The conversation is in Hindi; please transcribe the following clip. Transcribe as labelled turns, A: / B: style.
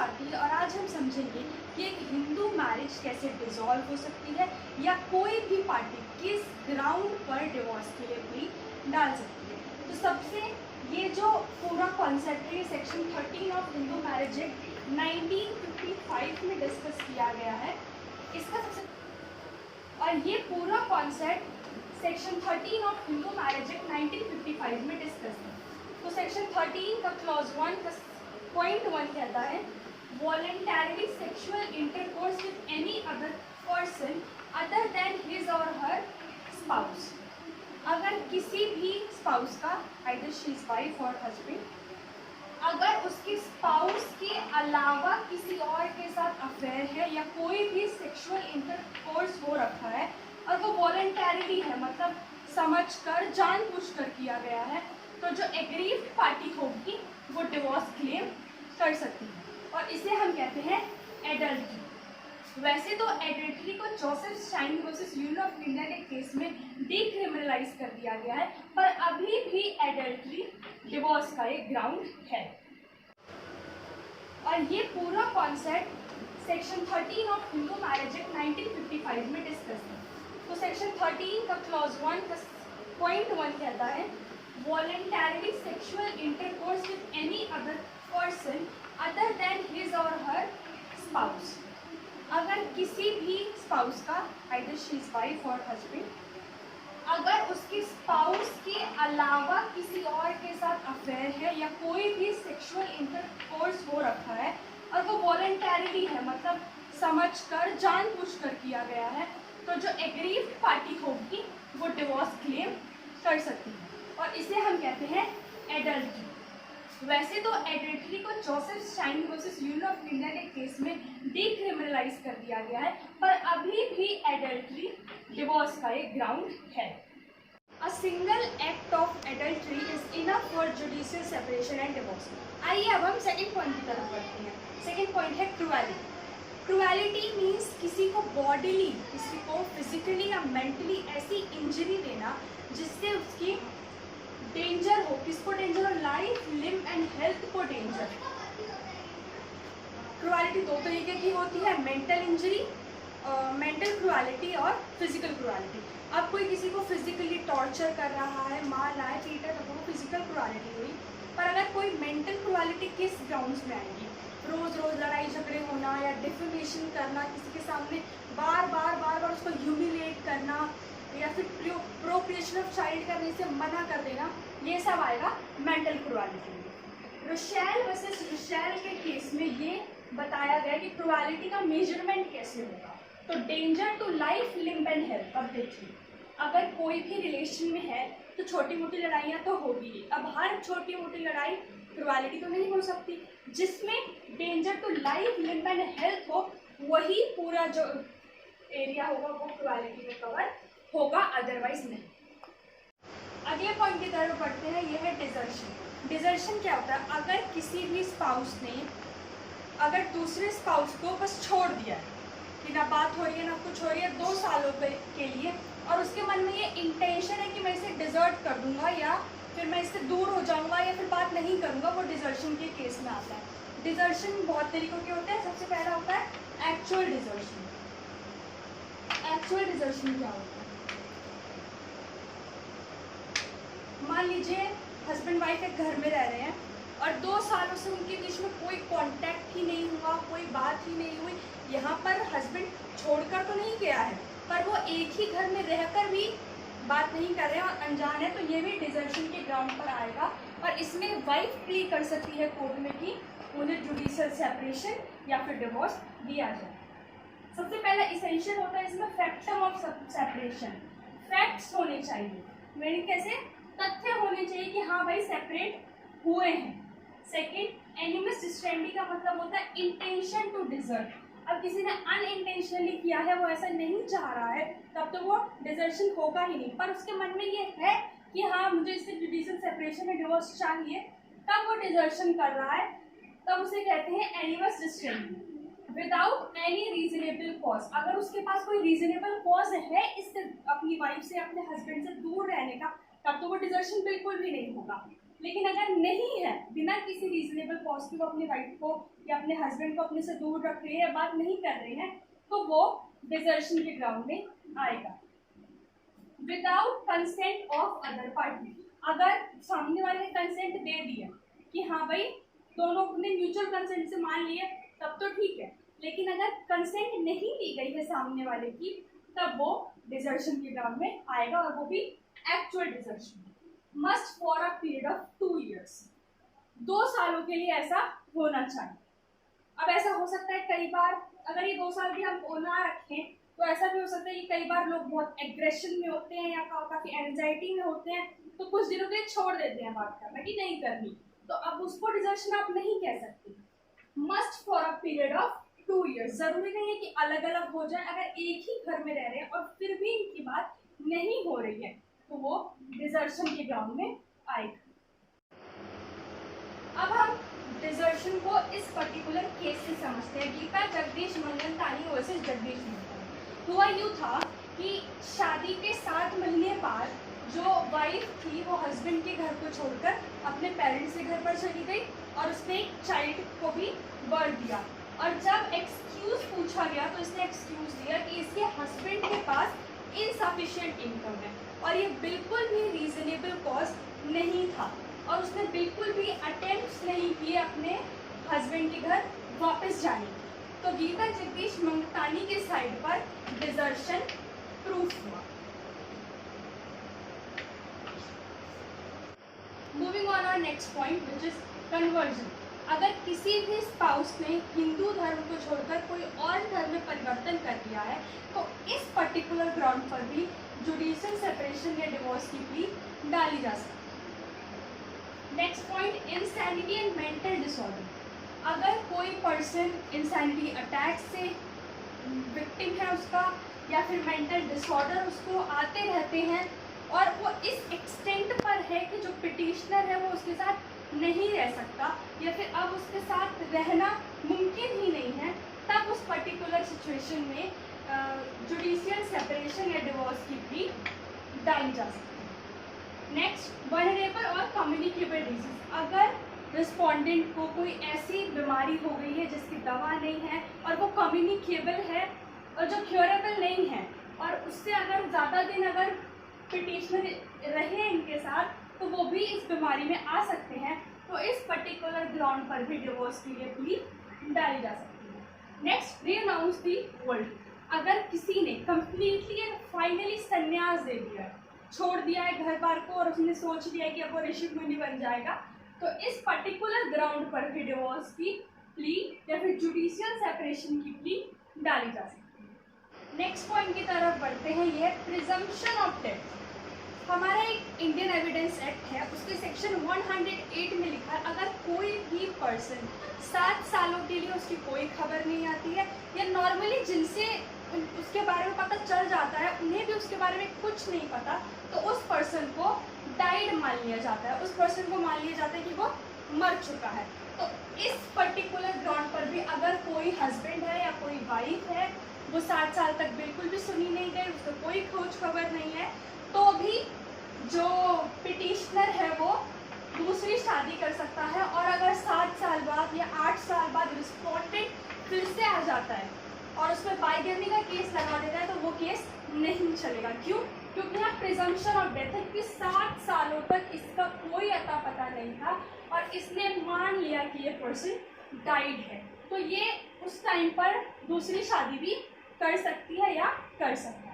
A: स्वाति और आज हम समझेंगे कि एक हिंदू मैरिज कैसे डिसॉल्व हो सकती है या कोई भी पार्टी किस ग्राउंड पर डिवोर्स के लिए अपनी डाल सकती है। तो सबसे ये जो पूरा कॉन्सेप्ट है section 13 of Hindu marriage act 1955 में डिस्कस किया गया है। इसका सबसे और ये पूरा concept section 13 of Hindu marriage act 1955 में डिस्कस है। तो सेक्शन 13 का क्लॉज 1 का पॉइंट 1 कहता है voluntarily sexual intercourse with any other person other than his और हर स्पाउस। अगर किसी भी स्पाउस का आइदर शी इज वाइफ और हस्बैंड, अगर उसके स्पाउस के अलावा किसी और के साथ अफेयर है या कोई भी सेक्सुअल इंटरकोर्स हो रखा है और वो वॉलेंटरली है, मतलब समझकर जानबूझकर किया गया है, तो जो एग्रीव्ड पार्टी होगी वो डिवोर्स क्लेम कर सकती है और इसे हम कहते हैं एडल्ट्री। वैसे तो एडल्ट्री को Joseph Shine versus Union of India के केस में डिक्रिमिनलाइज कर दिया गया है, पर अभी भी एडल्ट्री डिवोर्स का एक ग्राउंड है। और ये पूरा concept section 13 of Hindu marriage act 1955 में डिस्कस है। तो सेक्शन 13 का क्लॉज 1 का पॉइंट 1 कहता है voluntarily sexual intercourse with any other person other than his or her spouse। अगर किसी भी स्पाउस का आइदर शी इज वाइफ और हस्बैंड, अगर उसके स्पाउस के अलावा किसी और के साथ अफेयर है या कोई भी सेक्सुअल इंटरकोर्स हो रखा है और वो वॉलेंटरली है, मतलब समझकर जानबूझकर किया गया है, तो जो एग्रीव्ड पार्टी होगी वो डिवोर्स क्लेम कर सकती है और इसे हम कहते हैं एडल्ट्री। वैसे तो एडल्ट्री को Joseph Shine versus Union of India के केस में डिक्रिमिनलाइज कर दिया गया है, पर अभी भी एडल्ट्री डिवोर्स का एक ग्राउंड है। A single act of adultery is enough for judicial separation and divorce. आइए अब हम सेकंड पॉइंट की तरफ बढ़ते हैं। सेकंड पॉइंट है क्रुएलिटी। क्रुएलिटी मीन्स किसी को बॉडीली, किसी को फिजिकली या मेंटली ऐसी इंजरी देना जिससे उसकी डेंजर हो, किसको डेंजर हो, लाइफ, लिम्ब एंड हेल्थ को डेंजर। क्रुएलिटी दो तरीके की होती है, मेंटल इंजरी, मेंटल क्रुएलिटी और फिजिकल क्रुएलिटी। अब कोई किसी को फिजिकली टॉर्चर कर रहा है, मार रहा है, पीट रहा है, तो वो फिजिकल क्रुएलिटी हुई। पर अगर कोई मेंटल क्रुएलिटी किस ग्राउंड्स में आएगी? रोज रोज लड़ाई झगड़े होना या डिफेमेशन करना, किसी के सामने बार बार उसको ह्यूमिलेट करना या फिर प्रोक्रिएशन ऑफ चाइल्ड करने से मना कर देना, ये सब आएगा मेंटल क्रुएलिटी में। रुशेल वर्सेस रुशेल के केस में ये बताया गया कि क्रुएलिटी का मेजरमेंट कैसे होगा। तो danger to life, limb and health. अब देखिए, अगर कोई भी रिलेशन में है तो छोटी मोटी लड़ाइयाँ तो होगी। अब हर छोटी मोटी लड़ाई क्रुएलिटी तो नहीं हो सकती। जिसमें danger to life, limb and health हो, वही पूरा जो एरिया होगा वो क्रुएलिटी में कवर होगा, अदरवाइज नहीं। अगले पॉइंट की तरफ बढ़ते हैं, यह है डिजर्शन। डिजर्शन क्या होता है? अगर किसी भी स्पाउस ने अगर दूसरे स्पाउस को बस छोड़ दिया है कि ना बात हो रही है ना कुछ हो रही है 2 सालों के लिए, और उसके मन में ये इंटेंशन है कि मैं इसे डिजर्ट कर दूंगा या फिर मैं इससे दूर हो जाऊंगा या फिर बात नहीं करूंगा, वो डिजर्शन के केस में आता है। डिजर्शन बहुत तरीकों के होते हैं। सबसे पहला होता है एक्चुअल डिजर्शन। एक्चुअल डिजर्शन क्या होता है? मान लीजिए हस्बैंड वाइफ एक घर में रह रहे हैं और 2 सालों से उनके बीच में कोई कांटेक्ट ही नहीं हुआ, कोई बात ही नहीं हुई। यहाँ पर हस्बैंड छोड़कर तो नहीं गया है, पर वो एक ही घर में रहकर भी बात नहीं कर रहे हैं और अनजान है, तो ये भी डिजर्शन के ग्राउंड पर आएगा। और इसमें वाइफ प्ली कर सकती है कोर्ट में कि उन्हें जुडिशियल सेपरेशन या फिर डिवोर्स दिया जाए। सबसे पहला इसेंशियल होता है इसमें फैक्टम ऑफ सेपरेशन। फैक्ट्स होने चाहिए, मीनिंग कैसे? तथ्य होने चाहिए कि हाँ भाई सेपरेट हुए हैं। सेकंड, एनिमस डिस्टेंडी का मतलब होता है इंटेंशन टू डिजर्ट। अब किसी ने अनइंटेंशनली किया है, वो ऐसा नहीं चाह रहा है, तब तो वो डिजर्शन होगा ही नहीं। पर उसके मन में ये है कि हाँ मुझे इससे जुडिशियल सेपरेशन में डिवोर्स चाहिए, तब वो डिजर्शन कर रहा है, तब उसे कहते हैं एनिमस डिस्टेंडी। विदाउट एनी रीजनेबल कॉज, अगर उसके पास कोई रीजनेबल कॉज है इससे अपनी वाइफ से, अपने हस्बैंड से दूर रहने का, तब तो वो डिजर्शन बिल्कुल भी नहीं होगा। लेकिन अगर नहीं है, बिना किसी रीजनेबल कॉज के वो अपनी वाइफ को या अपने हस्बैंड को अपने से दूर रख रहे हैं या बात नहीं कर रहे हैं, तो वो डिजर्शन के ग्राउंड में आएगा। Without consent of other party, अगर सामने वाले ने कंसेंट दे दिया कि हाँ भाई दोनों ने म्यूचुअल कंसेंट से मान लिए, तब तो ठीक है, लेकिन अगर कंसेंट नहीं ली गई है सामने वाले की, तब वो डिजर्शन के ग्राउंड में आएगा, और वो भी actual desertion. Must for a period of 2 years, 2 सालों के लिए ऐसा होना चाहिए। अब ऐसा हो सकता है कई बार, अगर ये 2 साल भी हम ना रखें तो ऐसा भी हो सकता है कि कई बार लोग बहुत एग्रेशन में होते हैं या काफ़ी एंजाइटी में होते हैं, तो कुछ दिनों के लिए छोड़ देते हैं बात करना कि नहीं करनी, तो अब उसको डिजर्शन आप नहीं कह सकते। Must for a period of 2 years, जरूरी नहीं है कि अलग अलग हो जाए, अगर एक ही घर में रह रहे हैं और फिर भी इनकी बात नहीं हो रही है, तो वो डिजर्शन के ग्राउंड में आएगा। अब हम डिजर्शन को इस पर्टिकुलर केस से समझते हैं। गीता जगदीश मंगलतानी वर्सेस जगदीश मंगलतानी। हुआ यूँ था कि शादी के 7 महीने बाद जो वाइफ थी वो हस्बैंड के घर को छोड़कर अपने पेरेंट्स के घर पर चली गई और उसने एक चाइल्ड को भी बर्थ दिया, और जब एक्सक्यूज पूछा गया तो इसने एक्सक्यूज दिया कि इसके हस्बैंड के पास इनसफिशिएंट इनकम है, और ये बिल्कुल भी रीजनेबल कॉज नहीं था, और उसने बिल्कुल भी अटेम्प्ट्स नहीं किए अपने हस्बैंड के घर वापस जाने की। तो गीता जगदीश मंगलतानी के साइड पर डिजर्शन प्रूफ हुआ। Moving on our next point which is conversion. अगर किसी भी स्पाउस ने हिंदू धर्म को छोड़कर कोई और धर्म में परिवर्तन कर दिया है, तो इस पर्टिकुलर ग्राउंड पर भी जुडिशियल सेपरेशन या डिवोर्स की प्ली डाली जा सकती है। Next point, insanity and mental disorder. अगर कोई पर्सन इंसैनिटी अटैक से विक्टिम है उसका, या फिर मेंटल डिसऑर्डर उसको आते रहते हैं, और वो इस एक्सटेंट पर है कि जो पिटिशनर है वो उसके साथ नहीं रह सकता, या फिर अब उसके साथ रहना मुमकिन ही नहीं है, तब उस पर्टिकुलर सिचुएशन में जुडिशियल सेपरेशन या डिवोर्स की प्ली डाली जा सकती है। नेक्स्ट, वल्नरेबल और कम्युनिकेबल डिजीज। अगर रिस्पोंडेंट को कोई ऐसी बीमारी हो गई है जिसकी दवा नहीं है और वो कम्युनिकेबल है और जो क्योरेबल नहीं है, और उससे अगर ज़्यादा दिन अगर पिटिशनर रहे इनके साथ, तो वो भी इस बीमारी में आ सकते हैं, तो इस पर्टिकुलर ग्राउंड पर भी डिवोर्स के लिए प्ली डाली जा सकती है। Next, renounce the world. अगर किसी ने कंप्लीटली एंड फाइनली संन्यास दे दिया, छोड़ दिया है घर बार को, और उसने सोच लिया है कि अब वो ऋषि मुनि बन जाएगा, तो इस पर्टिकुलर ग्राउंड पर भी डिवोर्स की प्ली या फिर जुडिशियल सेपरेशन की प्ली डाली जा सकती है। नेक्स्ट पॉइंट की तरफ बढ़ते हैं, ये है प्रिजम्पशन ऑफ डेथ। हमारा एक इंडियन एविडेंस एक्ट है, उसके सेक्शन 108 में लिखा है, अगर कोई भी पर्सन 7 सालों के लिए उसकी कोई खबर नहीं आती है, या नॉर्मली जिनसे उसके बारे में पता चल जाता है उन्हें भी उसके बारे में कुछ नहीं पता, तो उस पर्सन को डाइड मान लिया जाता है, उस पर्सन को मान लिया जाता है कि वो मर चुका है। तो इस पर्टिकुलर ग्राउंड पर भी अगर कोई हस्बैंड है या कोई वाइफ है, वो 7 साल तक बिल्कुल भी सुनी नहीं गई, उसको कोई खोज खबर नहीं है, तो भी जो पिटिशनर है वो दूसरी शादी कर सकता है, और अगर 7 साल बाद या 8 साल बाद रिस्पोंडेंट फिर से आ जाता है और उसमें बाइगेमी का केस लगा देता है, तो वो केस नहीं चलेगा। क्यों? क्योंकि यहाँ प्रिजम्पशन ऑफ डेथ है कि 7 सालों तक इसका कोई अता पता नहीं था और इसने मान लिया कि ये पर्सन डाइड है, तो ये उस टाइम पर दूसरी शादी भी कर सकती है या कर सकता है।